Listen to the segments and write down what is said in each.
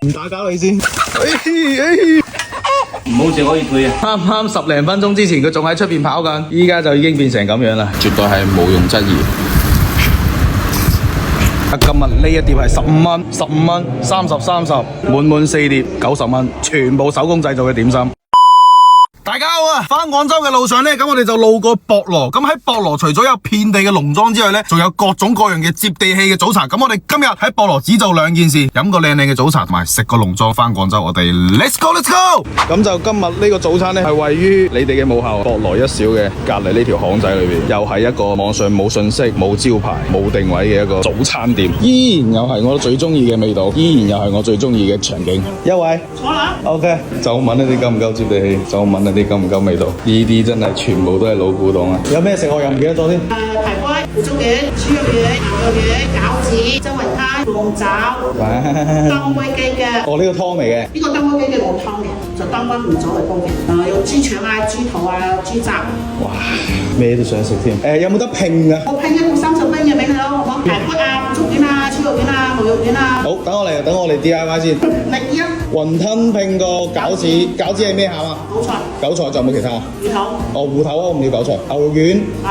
唔打攪你先。唔好食可以退啊！啱啱10零分鐘之前佢仲喺出邊跑緊，依家就已經變成咁樣啦，絕對係毋庸置疑。今日呢一碟係15蚊，15蚊30，滿4碟90蚊，全部手工製造嘅點心。大家好啊！返廣州嘅路上呢，咁我哋就路過博羅。咁喺博羅除咗有遍地嘅農莊之外呢，仲有各種各樣嘅接地氣嘅早茶。咁我哋今日喺博羅只做2件事：飲個靚靚嘅早茶，同埋食個農莊。返廣州，我哋 Let's go！ 咁就今日呢個早餐呢，係位於你哋嘅母校博羅一小嘅隔籬呢條巷仔裏邊，又係一個網上冇信息、冇招牌、冇定位嘅一個早餐店。依然又係我最中意嘅味道，依然又係我最中意嘅場景。一位坐啦 ，OK。就問你哋夠唔夠接地氣？就問你哋夠唔夠味道？呢啲真係全部都係老古董啊！有咩食我又唔記得咗添。排骨、腐竹丸、豬肉丸、牛肉丸、餃子、周雲吞、鳳爪、當歸雞嘅。哦，呢個湯嚟嘅。呢個當歸雞嘅冇湯嘅，就當歸紅棗嚟煲嘅。有豬腸啊、豬肚啊、豬雜。哇，咩都想食添。有冇得拼㗎？我拼一個30蚊嘅俾你咯，好冇？排骨啊、腐竹丸啊、豬肉丸啊、牛肉丸啊。好，等我嚟 DIY 先。力啊！雲吞拼個餃子，餃子係咩餡啊？韭菜。韭菜就冇其他。芋頭。哦，芋頭啊，我唔要韭菜。牛肉丸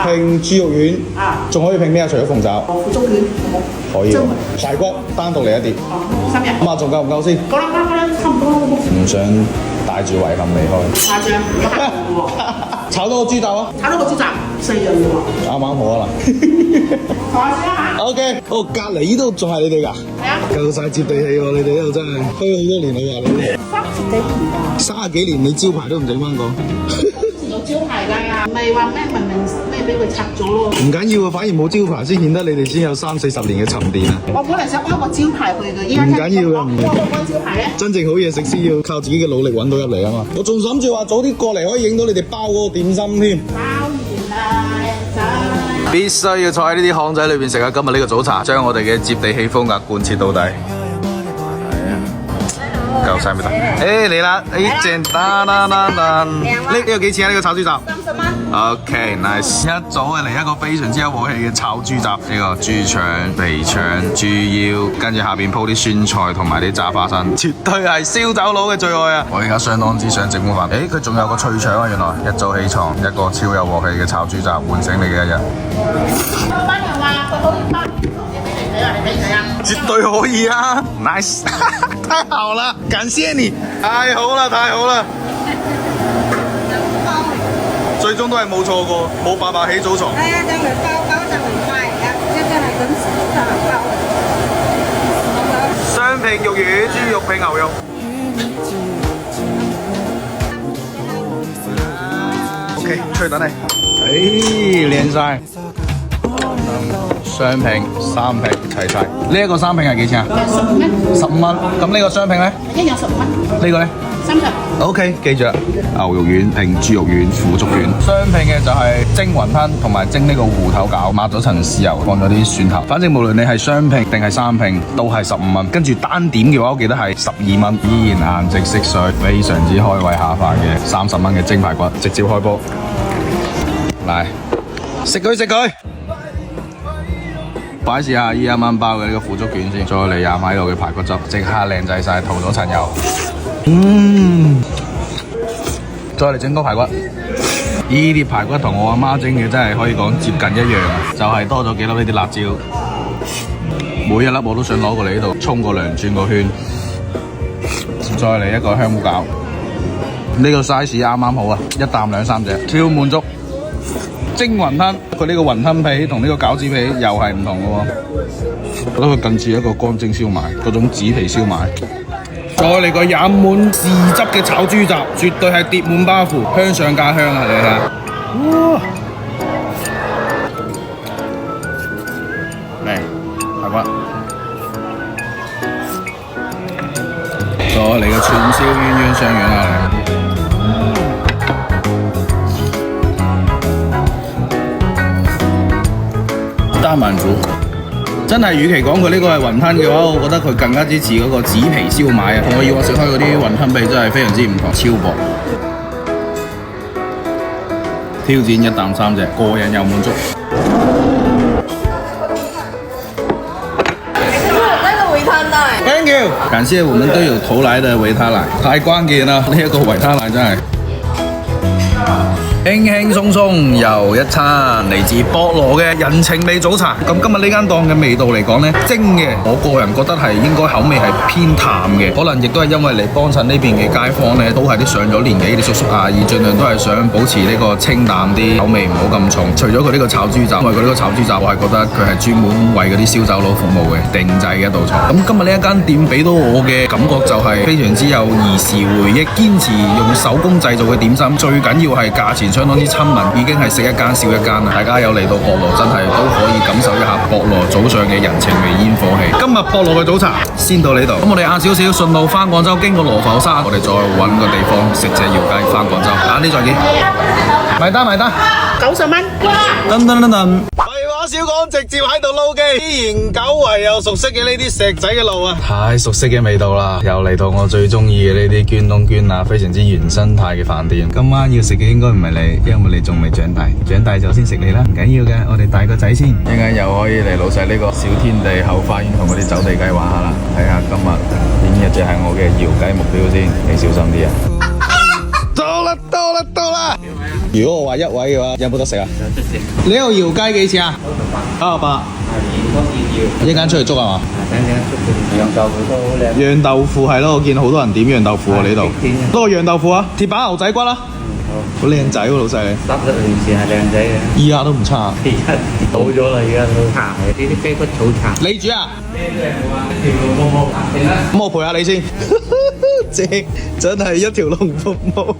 拼豬肉丸。啊。仲可以拼咩啊？除咗鳳爪。腐竹丸好冇？可以。排骨單獨嚟一碟。3日。咁啊，仲夠唔夠先？夠啦，差唔多啦。唔想帶住遺憾離開。誇張，唔得喎。炒多個豬雜啊！炒多個豬雜4樣嘅喎。啱好啊嗱。講先啊。OK，哦，隔離呢度仲係你哋㗎？係啊。夠晒接地氣喎！你哋呢度真係開咗好多年啦，話你哋。30幾年你招牌都唔整翻個。有招牌㗎，唔係話咩明咩俾佢拆咗咯。唔緊要啊，反而冇招牌先顯得你哋先有30-40年嘅沉澱啊！我本嚟想開個招牌去嘅，依家唔緊要嘅，唔緊要。開招牌咧。真正好嘢食先要靠自己嘅努力揾到入嚟啊嘛！我仲諗住話早啲過嚟可以影到你哋包嗰個點心添。包完啦，仔。必須要坐喺呢啲巷仔裏邊食下今日呢個早茶，將我哋嘅接地氣風格貫徹到底。夠晒未得？誒嚟啦！誒正呢個幾錢啊？呢個炒豬雜30蚊。OK，nice。一早係嚟一個非常之有鑊氣嘅炒豬雜，呢個豬腸、肥腸、豬腰，跟住下邊鋪啲酸菜同埋啲炸花生，絕對係燒酒佬嘅最愛啊！我而家相當之想整碗飯。佢仲有個脆腸啊！原來一早起床，一個超有鑊氣嘅炒豬雜，喚醒你嘅一日。老闆娘話佢好啲你俾佢啊！絕對可以啊 ，nice， 太好了，感謝你，太好了，太好了，最終都係冇錯過，冇辦法起早床。係啊，就嚟包就嚟賣啊，即係咁就嚟包。雙拼肉丸，豬肉拼牛肉。OK， 出去等你。靚晒。雙拼、三拼齊晒。呢一個三拼係幾錢啊15蚊。15蚊。咁呢個雙拼咧？一樣15蚊。呢個咧30。OK， 記住啦，牛肉丸拼豬肉丸、腐竹丸。雙拼嘅就係蒸雲吞同埋蒸呢個芋頭餃，抹咗層豉油，放咗啲蒜頭。反正無論你係雙拼定係三拼，都係15蚊。跟住單點嘅話，我記得係12蚊，依然顏值色水，非常之開胃下飯嘅30蚊嘅蒸排骨，直接開煲。嚟食佢！擺試下依啱啱包嘅呢個腐竹卷先，再嚟廿米度嘅排骨汁，即刻靚仔晒，塗咗層油。再嚟整個排骨。呢啲排骨同我阿媽整嘅真係可以講接近一樣，就係多咗幾粒呢啲辣椒。每一粒我都想攞過嚟呢度沖個涼轉個圈。再嚟一個香菇餃，呢個 size 啱啱好啊，一啖2、3隻，超滿足。蒸雲吞，佢呢個雲吞皮同呢個餃子皮又係唔同嘅喎，覺得佢近似一個乾蒸燒賣，嗰種紙皮燒賣。再嚟個飲滿豉汁嘅炒豬雜，絕對係碟滿巴符，香上加香啊！你睇下，哇！嚟排骨，再嚟個串燒鴛鴦雙丸啊！單萬組真係，與其講佢呢個係雲吞嘅話，我覺得佢更加之似嗰個紙皮燒賣啊！同我以往食開嗰啲雲吞皮真係非常之唔同，超薄。挑戰一啖3隻，過癮又滿足。呢個回彈都係。Thank you。you，感謝我們隊友投來的維他奶，太關鍵啦！呢一個維他奶真係。輕輕鬆鬆又一餐嚟自博羅嘅人情味早茶。咁今日呢間檔嘅味道嚟講呢，蒸嘅，我個人覺得係應該口味係偏淡嘅，可能亦都係因為嚟幫襯呢邊嘅街坊呢，都係啲上咗年紀啲叔叔阿姨，盡量都係想保持呢個清淡啲，口味唔好咁重。除咗佢呢個炒豬雜，因為佢呢個炒豬雜我係覺得佢係專門為嗰啲燒酒佬服務嘅定製嘅一道菜。咁今日呢一間店俾到我嘅感覺就係非常之有兒時回憶，堅持用手工製造嘅點心，最緊要係價錢相當之親民，已經係食一間少一間啦。大家有嚟到博羅真係都可以感受一下博羅早上嘅人情味煙火氣。今日博羅嘅早茶先到呢度，咁我哋晏少少順路翻廣州，經過羅浮山，我哋再揾個地方食隻窯雞翻廣州。晏啲再見，埋單埋單90蚊。噔噔噔噔。少講，直接喺度撈機，依然久違又熟悉嘅呢啲石仔嘅路啊，太熟悉嘅味道啦！又嚟到我最中意嘅呢啲捐窿捐罅，非常之原生態嘅飯店。今晚要食嘅應該唔係你，因為你仲未長大，長大咗先食你啦，唔緊要嘅，我哋大個仔先。一陣又可以嚟老細呢個小天地後花園同嗰啲走地雞玩下啦，睇下今日邊一隻係我嘅窯雞目標先，你小心啲啊！到啦！如果我話一位嘅話，有冇得食啊？有得食。你個窯雞幾錢啊？98。一間出去捉啊嘛？羊豆腐都好靚。羊豆腐係咯，我見好多人點羊豆腐喎，呢度。多個羊豆腐啊，鐵板牛仔骨啦。好靚仔喎，老細你。濕咗平時係靚仔嘅。依家都唔差。而家倒咗啦，而家都茶嘅，呢啲雞骨草茶。你煮啊？咩都係冇啊，一條龍服務。咁我陪下你先。正，真係一條龍服務。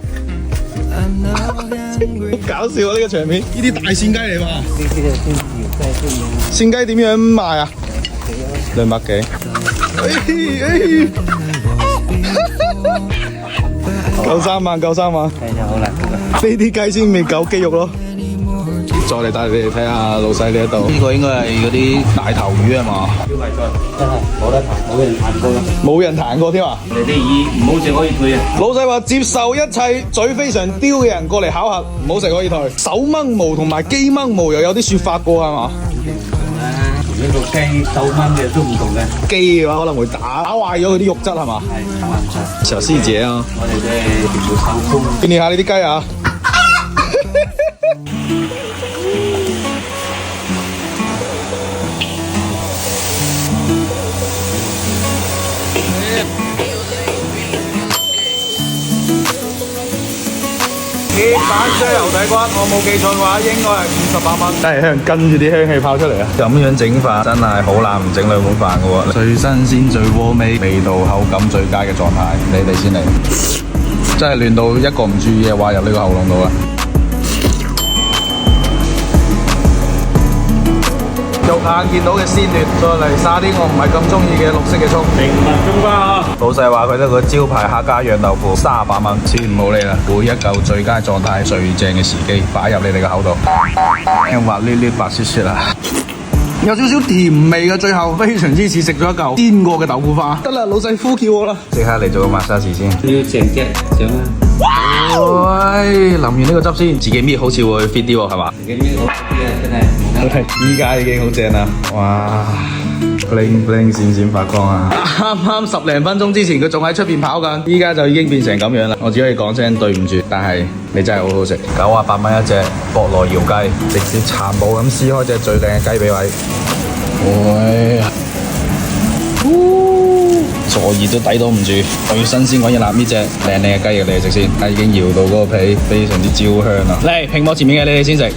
好搞笑啊！呢個場面，呢啲大鮮雞嚟嘛？呢啲係鮮雞點樣賣啊？200幾。夠3萬，夠3萬。係好啦。呢啲雞先未夠肌肉咯。再嚟帶你哋睇下老細呢一度。呢個應該係嗰啲大頭魚係嘛？超貴菜，真係冇得彈，冇人彈過。冇人彈過添啊！你啲魚唔好食可以退啊！老細話接受一切嘴非常刁嘅人過嚟考核，唔好食可以退。手掹毛同埋雞掹毛又有啲説法過係嘛？呢個雞手掹嘅都唔同嘅。雞嘅話可能會打壞咗佢啲肉質係嘛？係。小細節啊！我哋嘅全部手工。見你下你啲雞啊！鐵板燒牛仔骨，我冇記錯嘅話，應該係58蚊。真係香，跟住啲香氣泡出嚟啊！咁樣整法真係好難唔整兩碗飯嘅喎。最新鮮、最和味、味道口感最佳嘅狀態，你哋先嚟。真係亂到一個唔注意嘅話入呢個喉嚨度啦。肉眼見到嘅鮮嫩，再嚟撒啲我唔係咁中意嘅綠色嘅葱。平民中花。老細話佢得個招牌客家釀豆腐，38蚊，千唔好理啦，每一嚿最佳狀態、最正嘅時機擺入你哋嘅口度，聽滑捋捋白雪雪啊！有少少甜味嘅，最後非常之似食咗一嚿煎過嘅豆腐花。得啦，老細呼叫我啦，即刻嚟做個 massage 先。要成隻上啊！喂，淋完呢個汁先，自己搣好似會 fit 啲喎，係嘛？自己搣好啲啊，真係。依家已經好正啦，哇 ！bling bling 閃閃發光啊！啱啱10零分鐘之前佢仲喺出邊跑緊，依家就已經變成咁樣啦。我只可以講聲對唔住，但係你真係好好食。98蚊一隻博羅窯雞，直接殘暴咁撕開隻最靚嘅雞髀位。喂！坐熱都抵擋唔住，最新鮮滾熱辣呢隻靚靚嘅雞翼你哋食先，已經搖到嗰個皮非常之焦香啦。嚟，屏幕前面嘅你哋先食。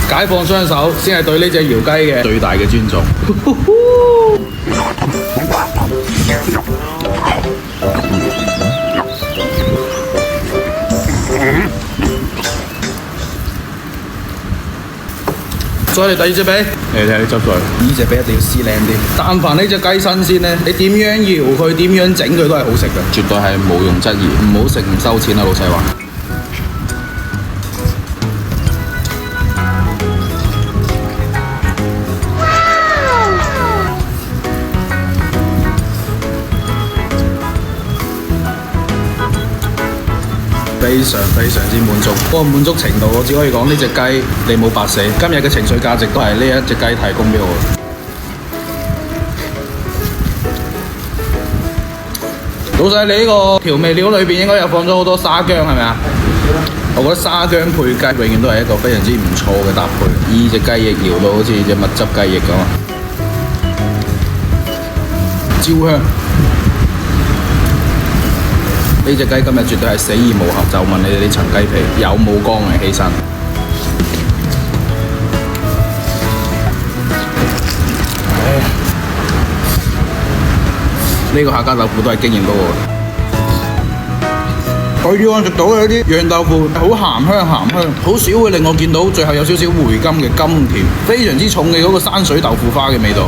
解放雙手先係對呢隻窯雞嘅最大嘅尊重。再嚟第二隻髀，你睇下啲汁水，呢隻髀一定要撕靚啲。但凡呢隻雞新鮮呢，你點樣搖佢，點樣整佢都係好食嘅，絕對係毋庸質疑。唔好食唔收錢啊，老細話。非常之滿足，嗰個滿足程度我只可以講呢隻雞你冇白死，今日嘅情緒價值都係呢一隻雞提供俾我。老細，你呢個調味料裏邊應該有放咗好多沙薑係咪啊？我覺得沙薑配雞永遠都係一個非常之唔錯嘅搭配。依隻雞翼搖到好似隻蜜汁雞翼咁啊，焦香。呢隻雞今日絕對係死而無憾，就問你哋呢層雞皮有冇光嚟犧牲？呢個客家豆腐都係經驗到我。我以往食到嘅啲釀豆腐好鹹香，好少會令我見到最後有少少回甘嘅甘甜，非常之重嘅嗰個山水豆腐花嘅味道。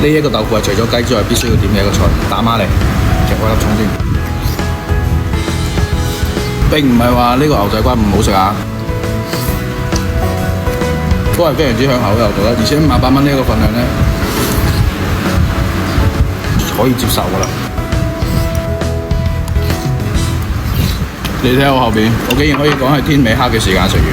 呢一個豆腐係除咗雞之外必須要點嘅一個菜，打孖嚟，夾開粒葱先。並唔係話呢個牛仔骨唔好食啊，都係非常之香口嘅，我覺得，而且500蚊呢一個份量咧可以接受㗎啦。你睇下我後邊，我竟然可以講係天未黑嘅時間食完。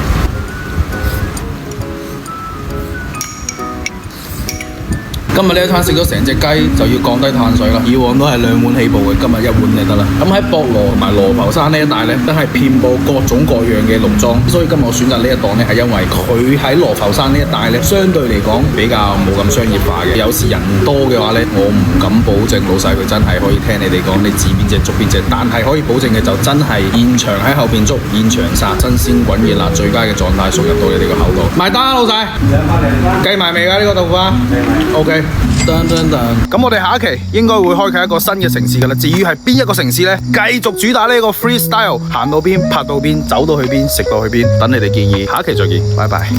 今日呢一餐食咗成隻雞就要降低碳水啦，以往都係2碗起步嘅，今日1碗就得啦。咁喺博羅同埋羅浮山呢一帶咧，都係遍佈各種各樣嘅農莊，所以今日我選擇呢一檔咧，係因為佢喺羅浮山呢一帶咧，相對嚟講比較冇咁商業化嘅。有時人多嘅話咧，我唔敢保證老細佢真係可以聽你哋講你指邊隻捉邊隻，但係可以保證嘅就真係現場喺後邊捉，現場殺，新鮮滾熱辣，最佳嘅狀態送入到你哋個口度。埋單啊，老細！計埋未㗎呢個豆腐啊 ？OK。咁我哋下一期應該會開啟一個新嘅城市㗎啦。至於係邊一個城市呢？繼續主打呢個 freestyle， 行到邊拍到邊，走到去邊食到去邊，等你哋建議。下一期再見，拜拜。